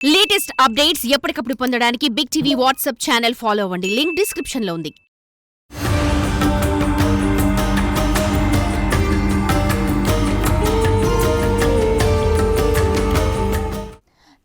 Latest updates ఎప్పటికప్పుడు పొందడానికి big TV WhatsApp channel follow అవ్వండి. లింక్ డిస్క్రిప్షన్ లో ఉంది.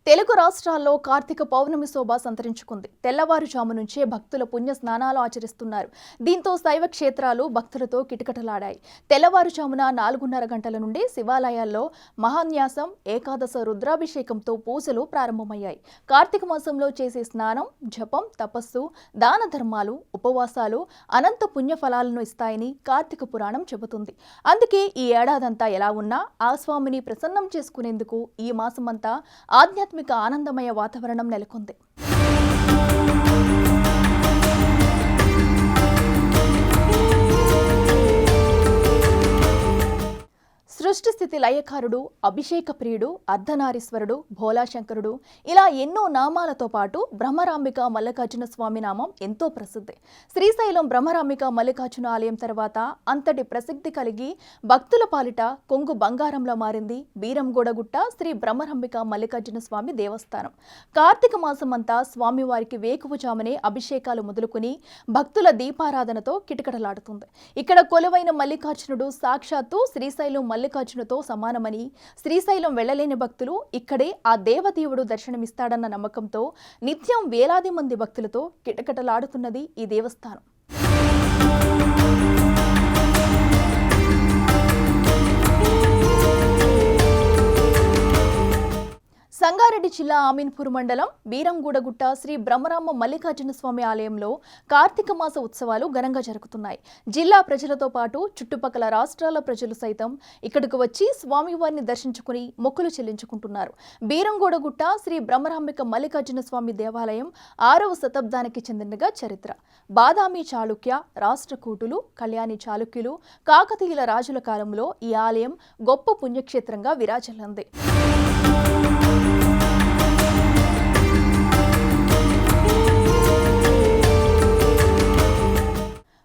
తెలుగు రాష్ట్రాల్లో కార్తీక పౌర్ణమి శోభ సంతరించుకుంది. తెల్లవారుజాము నుంచే భక్తుల పుణ్య స్నానాలు ఆచరిస్తున్నారు. దీంతో శైవ క్షేత్రాలు భక్తులతో కిటకిటలాడాయి. తెల్లవారుజామున 4:30 గంటల నుండి శివాలయాల్లో మహాన్యాసం, ఏకాదశ రుద్రాభిషేకంతో పూజలు ప్రారంభమయ్యాయి. కార్తీక మాసంలో చేసే స్నానం, జపం, తపస్సు, దాన ధర్మాలు, ఉపవాసాలు అనంత పుణ్య ఫలాలను ఇస్తాయని కార్తీక పురాణం చెబుతుంది. అందుకే ఈ ఏడాదంతా ఎలా ఉన్నా ఆ స్వామిని ప్రసన్నం చేసుకునేందుకు ఈ మాసమంతా ఆధ్యాత్మిక ఆనందమయ వాతావరణం నెలకొంది. సృష్టి స్థితి లయకారుడు, అభిషేక ప్రియుడు, అర్ధనారీశ్వరుడు, భోలాశంకరుడు ఇలా ఎన్నో నామాలతో పాటు బ్రహ్మరాంబిక మల్లికార్జున స్వామి నామం ఎంతో ప్రసిద్ధి. శ్రీశైలం బ్రహ్మరాంబిక మల్లికార్జున ఆలయం తర్వాత అంతటి ప్రసిద్ధి కలిగి భక్తుల పాలిట కొంగు బంగారంలో మారింది బీరంగూడగుట్ట శ్రీ బ్రహ్మరాంబిక మల్లికార్జున స్వామి దేవస్థానం. కార్తీక మాసం అంతా స్వామివారికి వేకువజామునే అభిషేకాలు మొదలుకొని భక్తుల దీపారాధనతో కిటకిటలాడుతుంది. ఇక్కడ కొలువైన మల్లికార్జునుడు సాక్షాత్తు శ్రీశైలం మల్లికార్జునతో సమానమని, శ్రీశైలం వెళ్లలేని భక్తులు ఇక్కడే ఆ దేవదేవుడు దర్శనమిస్తాడన్న నమ్మకంతో నిత్యం వేలాది మంది భక్తులతో కిటకిటలాడుతున్నది ఈ దేవస్థానం. సంగారెడ్డి జిల్లా ఆమీన్పూర్ మండలం బీరంగూడగుట్ట శ్రీ బ్రహ్మరాంబ మల్లికార్జున స్వామి ఆలయంలో కార్తీక మాస ఉత్సవాలు ఘనంగా జరుగుతున్నాయి. జిల్లా ప్రజలతో పాటు చుట్టుపక్కల రాష్ట్రాల ప్రజలు సైతం ఇక్కడికి వచ్చి స్వామివారిని దర్శించుకుని మొక్కులు చెల్లించుకుంటున్నారు. బీరంగూడగుట్ట శ్రీ బ్రహ్మరాంబిక మల్లికార్జున స్వామి దేవాలయం 6వ శతాబ్దానికి చెందినగా చరిత్ర. బాదామి చాళుక్య, రాష్ట్రకూటులు, కళ్యాణి చాళుక్యులు, కాకతీయుల రాజుల కాలంలో ఈ ఆలయం గొప్ప పుణ్యక్షేత్రంగా విరాజిల్లింది.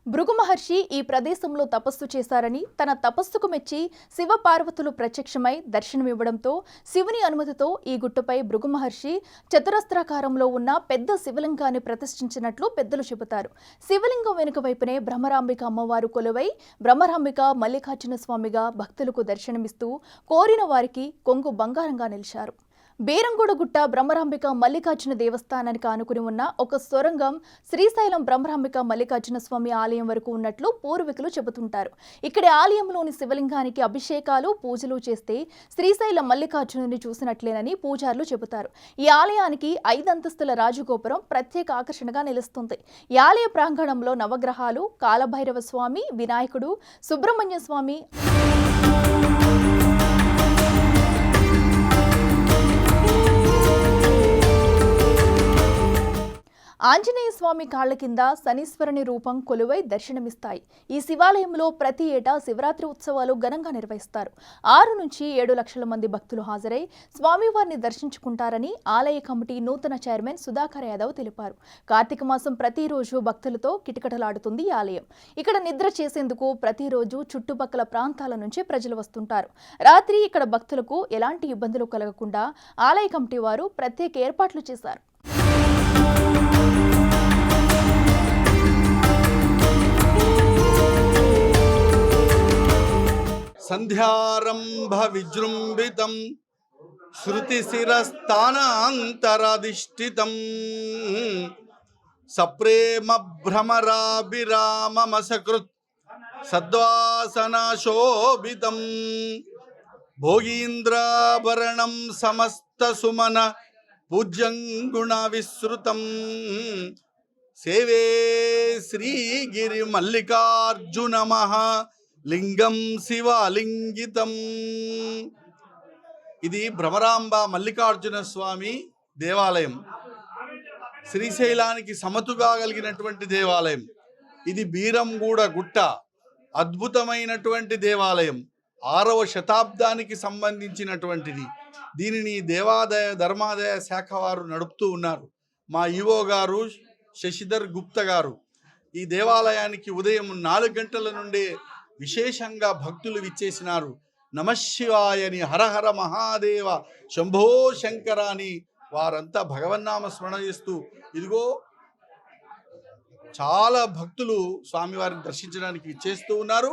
భృగు మహర్షి ఈ ప్రదేశంలో తపస్సు చేశారని, తన తపస్సుకు మెచ్చి శివ పార్వతులు ప్రత్యక్షమై దర్శనమివ్వడంతో శివుని అనుమతితో ఈ గుట్టపై భృగు మహర్షి చతురస్రాకారంలో ఉన్న పెద్ద శివలింగాన్ని ప్రతిష్ఠించినట్లు పెద్దలు చెబుతారు. శివలింగం వెనుక వైపునే బ్రహ్మరాంబిక అమ్మవారు కొలువై బ్రహ్మరాంబిక మల్లికార్జున స్వామిగా భక్తులకు దర్శనమిస్తూ కోరిన వారికి కొంగు బంగారంగా నిలిచారు. బీరంగూడగుట్ట బ్రహ్మరాంబిక మల్లికార్జున దేవస్థానానికి ఆనుకుని ఉన్న ఒక సొరంగం శ్రీశైలం బ్రహ్మరాంబిక మల్లికార్జున స్వామి ఆలయం వరకు ఉన్నట్లు పూర్వీకులు చెబుతుంటారు. ఇక్కడి ఆలయంలోని శివలింగానికి అభిషేకాలు, పూజలు చేస్తే శ్రీశైలం మల్లికార్జునుని చూసినట్లేనని పూజారులు చెబుతారు. ఈ ఆలయానికి 5 అంతస్తుల రాజగోపురం ప్రత్యేక ఆకర్షణగా నిలుస్తుంది. ఈ ఆలయ ప్రాంగణంలో నవగ్రహాలు, కాలభైరవ స్వామి, వినాయకుడు, సుబ్రహ్మణ్య స్వామి, ఆంజనేయ స్వామి కాళ్ల కింద శనీశ్వరుని రూపం కొలువై దర్శనమిస్తాయి. ఈ శివాలయంలో ప్రతి ఏటా శివరాత్రి ఉత్సవాలు ఘనంగా నిర్వహిస్తారు. 6 నుంచి 7 లక్షల మంది భక్తులు హాజరై స్వామివారిని దర్శించుకుంటారని ఆలయ కమిటీ నూతన చైర్మన్ సుధాకర్ యాదవ్ తెలిపారు. కార్తీక మాసం ప్రతిరోజు భక్తులతో కిటకిటలాడుతుంది ఈ ఆలయం. ఇక్కడ నిద్ర చేసేందుకు ప్రతిరోజు చుట్టుపక్కల ప్రాంతాల నుంచి ప్రజలు వస్తుంటారు. రాత్రి ఇక్కడ భక్తులకు ఎలాంటి ఇబ్బందులు కలగకుండా ఆలయ కమిటీ వారు ప్రత్యేక ఏర్పాట్లు చేశారు. సంధ్యారంభ విజృంభితం శృతిశిరస్థానాంతరాధిష్ఠితం సప్రేమ భ్రమరాభిరామమసకృత్ సద్వాసనాశోభితం భోగీంద్రాభరణం సమస్త సుమన పూజ్యం గుణ విశ్రుతం సేవే శ్రీగిరి మల్లికార్జున మహా లింగం శివలింగితం. ఇది భ్రమరాంబ మల్లికార్జున స్వామి దేవాలయం. శ్రీశైలానికి సమతుగా కలిగినటువంటి దేవాలయం. ఇది బీరంగూడ గుట్ట అద్భుతమైనటువంటి దేవాలయం. 6వ శతాబ్దానికి సంబంధించినటువంటిది. దీనిని దేవాదాయ ధర్మాదాయ శాఖ వారు నడుపుతూ ఉన్నారు. మా ఈవో గారు శశిధర్ గుప్తా గారు ఈ దేవాలయానికి ఉదయం 4 గంటల నుండే విశేషంగా భక్తులు విచ్చేసినారు. నమశివాయని, హరహర మహాదేవ, శంభో శంకర అని వారంతా భగవన్నామ స్మరణ చేస్తూ ఇదిగో చాలా భక్తులు స్వామివారిని దర్శించడానికి ఇచ్చేస్తూ ఉన్నారు.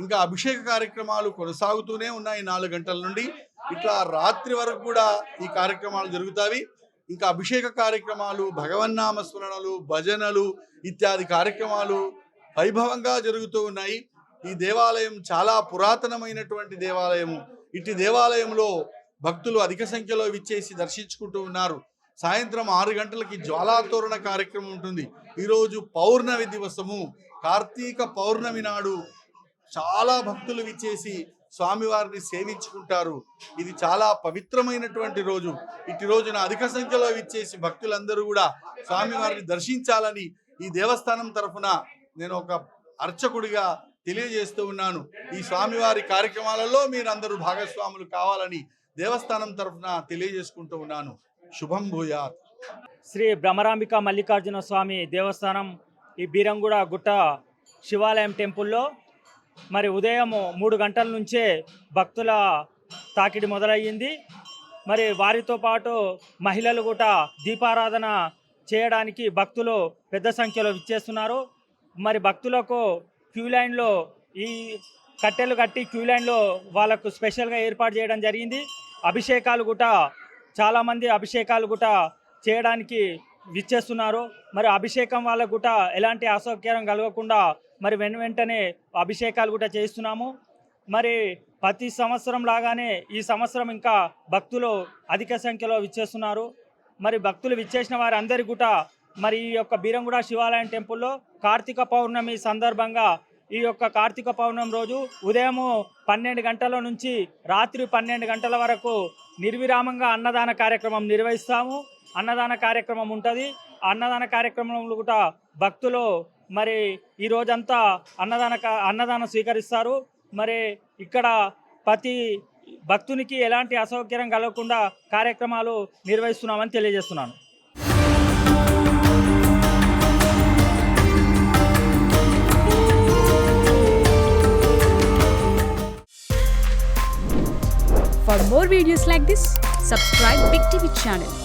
ఇంకా అభిషేక కార్యక్రమాలు కొనసాగుతూనే ఉన్నాయి 4 గంటల నుండి. ఇట్లా రాత్రి వరకు కూడా ఈ కార్యక్రమాలు జరుగుతాయి. ఇంకా అభిషేక కార్యక్రమాలు, భగవన్నామ స్మరణలు, భజనలు ఇత్యాది కార్యక్రమాలు వైభవంగా జరుగుతూ ఉన్నాయి. ఈ దేవాలయం చాలా పురాతనమైనటువంటి దేవాలయము. ఇటు దేవాలయంలో భక్తులు అధిక సంఖ్యలో విచ్చేసి దర్శించుకుంటూ ఉన్నారు. సాయంత్రం 6 గంటలకి జ్వాలాతోరణ కార్యక్రమం ఉంటుంది. ఈరోజు పౌర్ణమి దివసము, కార్తీక పౌర్ణమి నాడు చాలా భక్తులు విచ్చేసి స్వామివారిని సేవించుకుంటారు. ఇది చాలా పవిత్రమైనటువంటి రోజు. ఇటు రోజున అధిక సంఖ్యలో విచ్చేసి భక్తులందరూ కూడా స్వామివారిని దర్శించాలని ఈ దేవస్థానం తరఫున నేను ఒక అర్చకుడిగా తెలియజేస్తూ ఉన్నాను. ఈ స్వామివారి కార్యక్రమాలలో మీరందరూ భాగస్వాములు కావాలని దేవస్థానం తరఫున తెలియజేసుకుంటూ ఉన్నాను. శుభం భూయాత్. శ్రీ భ్రమరాంబిక మల్లికార్జున స్వామి దేవస్థానం ఈ బీరంగూడ గుట్ట శివాలయం టెంపుల్లో మరి ఉదయం 3 గంటల నుంచే భక్తుల తాకిడి మొదలయ్యింది. మరి వారితో పాటు మహిళలు కూడా దీపారాధన చేయడానికి భక్తులు పెద్ద సంఖ్యలో విచ్చేస్తున్నారు. మరి భక్తులకు క్యూ లైన్లో ఈ కట్టెలు కట్టి క్యూ లైన్లో వాళ్ళకు స్పెషల్గా ఏర్పాటు చేయడం జరిగింది. అభిషేకాలు కూడా చాలామంది అభిషేకాలు కూడా చేయడానికి విచ్చేస్తున్నారు. మరి అభిషేకం వాళ్ళకు కూడా ఎలాంటి అసౌకర్యం కలగకుండా మరి వెంటనే అభిషేకాలు కూడా చేస్తున్నాము. మరి ప్రతి సంవత్సరం లాగానే ఈ సంవత్సరం ఇంకా భక్తులు అధిక సంఖ్యలో విచ్చేస్తున్నారు. మరి భక్తులు విచ్చేసిన వారి అందరికీ కూడా మరి ఈ యొక్క బీరంగూడ శివాలయం టెంపుల్లో కార్తీక పౌర్ణమి సందర్భంగా ఈ యొక్క కార్తీక పౌర్ణమి రోజు ఉదయం 12 గంటల నుంచి రాత్రి 12 గంటల వరకు నిర్విరామంగా అన్నదాన కార్యక్రమం నిర్వహిస్తాము. అన్నదాన కార్యక్రమం ఉంటుంది. అన్నదాన కార్యక్రమంలో కూడా భక్తులు మరి ఈ రోజంతా అన్నదానం స్వీకరిస్తారు. మరి ఇక్కడ ప్రతి భక్తునికి ఎలాంటి అసౌకర్యం కలగకుండా కార్యక్రమాలు నిర్వహిస్తున్నామని తెలియజేస్తున్నాను. For more videos like this, subscribe Big TV channel.